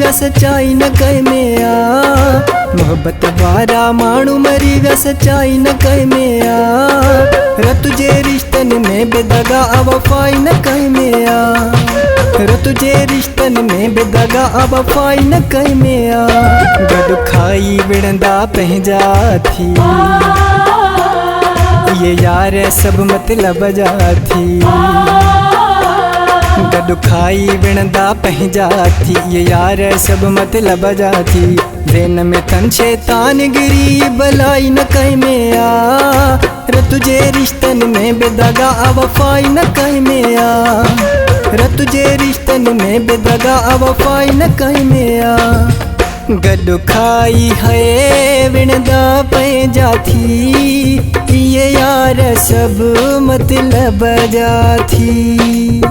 विया सच्चाई न कह में आ। मोहब्बत वारा माण्हू मरी विया सच्चाई न कह में आ। रत जे रिश्तन में बेदगा वफ़ाई न कह में आ। रत जे रिश्तन में बेदगा वफ़ाई न कह में आ। गॾु खाई विढ़ंदा पंहिंजा थी ये यार सब मतलब जा थी। गॾु खाई विढ़ंदा पंहिंजा थी ये यार सब मतलब जा थी। ज़हन में तन शैतान गिरी भलाई न कह में आ। रत जे रिश्तन में बेदगा वफ़ाई न कह में आ। रत जे रिश्तन में बेदगा वफ़ाई न कह में आ। गॾु खाई है विढ़ंदा पंहिंजा थी ये यार सब मतलब जा थी।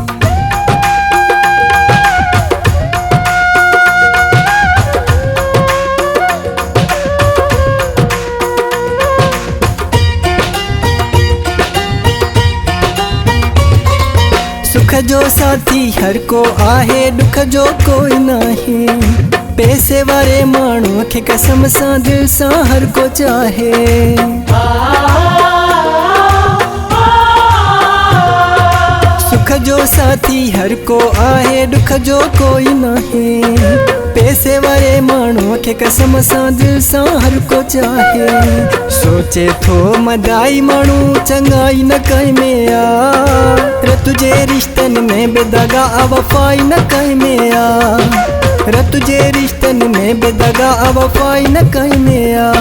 सुख जो साथी हर को आहे, दुख जो कोई नहीं। पैसे वारे माण्हू खे कसम सां दिल सां हर को चाहे। सुख जो साथी हर को आहे, दुख जो कोई नहीं। पैसे वारे माण्हू खे कसम सां दिल सां हर को चाहे। सोचे थो मदाई माण्हू चङाई न कह में आ। रत जे रिश्तन में बेदगा वफ़ाई न कह में आ। रत जे रिश्तन में बेदगा वफ़ाई न कह में आ।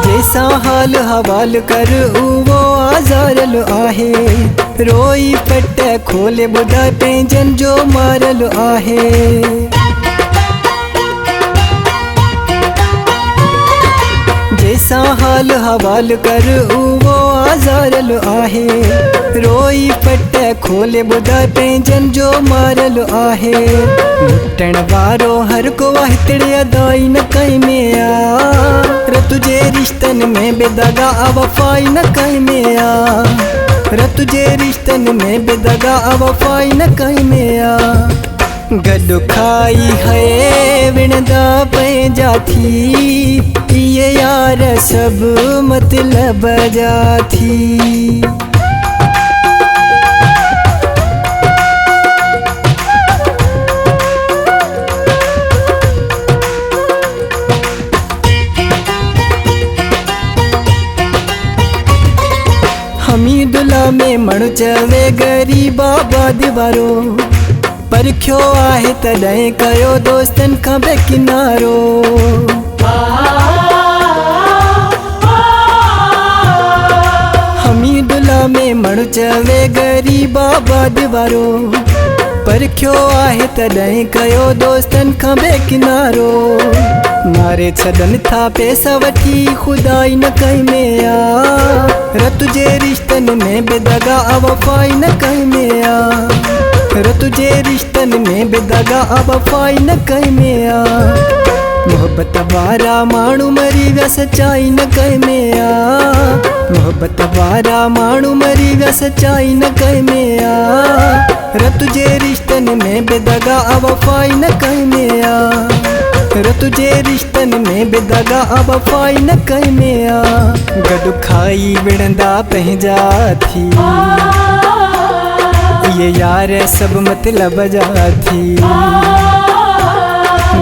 जैसा हाल हवाल कर उहो आज़ारल आहे। रोई पट खोले ॿुधाए पंहिंजन जो मारल आहे। जैसा हाल हवाल कर उहो आज़ारल आहे। रोई पट खोले ॿुधाए पंहिंजन जो मारल आहे। लुटण वारो हर को हितड़े अदाई न कह में आ। रत जे रिश्तन में बेदगा वफ़ाई न कह में आ। रत जे रिश्तन में बेदगा वफ़ाई न कह में आ। गॾु खाई है विढ़ंदा पंहिंजा थी ये यार सब मतलब जा थी। हमीदुल्ला में मण चवे ग़रीब आबाद वारो। परखियो आहे तॾहिं कयो दोस्तन खां बेकिनारो। हमीदुल्ला में मण चवे ग़रीब आबाद वारो। परखियो आहे तॾहिं कयो दोस्तन खां बेकिनारो। मारे छॾनि था पैसा वठी खुदाई न कह में आ। रत जे रिश्तन में बेदगा वफ़ाई न कह में आ। रत जे रिश्तन में बेदगा वफ़ाई न कह में आ। मोहब्बत वारा माण्हू मरी विया सच्चाई न कह में आ। मोहब्बत वारा माण्हू मरी विया सच्चाई न कह में आ। रत जे रिश्तन में बेदगा वफ़ाई न कह में आ। रत जे रिश्तन में बेदगा वफ़ाई न कह में आ। गॾु खाई विढ़ंदा पंहिंजा थी ये यार सब मतलब जा थी।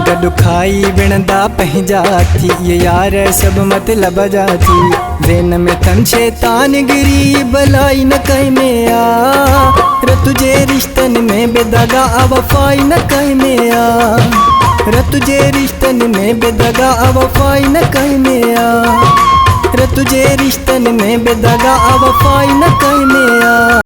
गॾु खाई विढ़ंदा पंहिंजा थी ये यार सब मतलब जा थी। ज़हन में तन शैतान गिरी भलाई न कह में आ। रत जे रिश्तन में बेदगा वफ़ाई न कह में आ। रत जे रिश्तन में बेदगा वफ़ाई न कह में आ। रत जे रिश्तन में बेदगा वफ़ाई न कह में आ।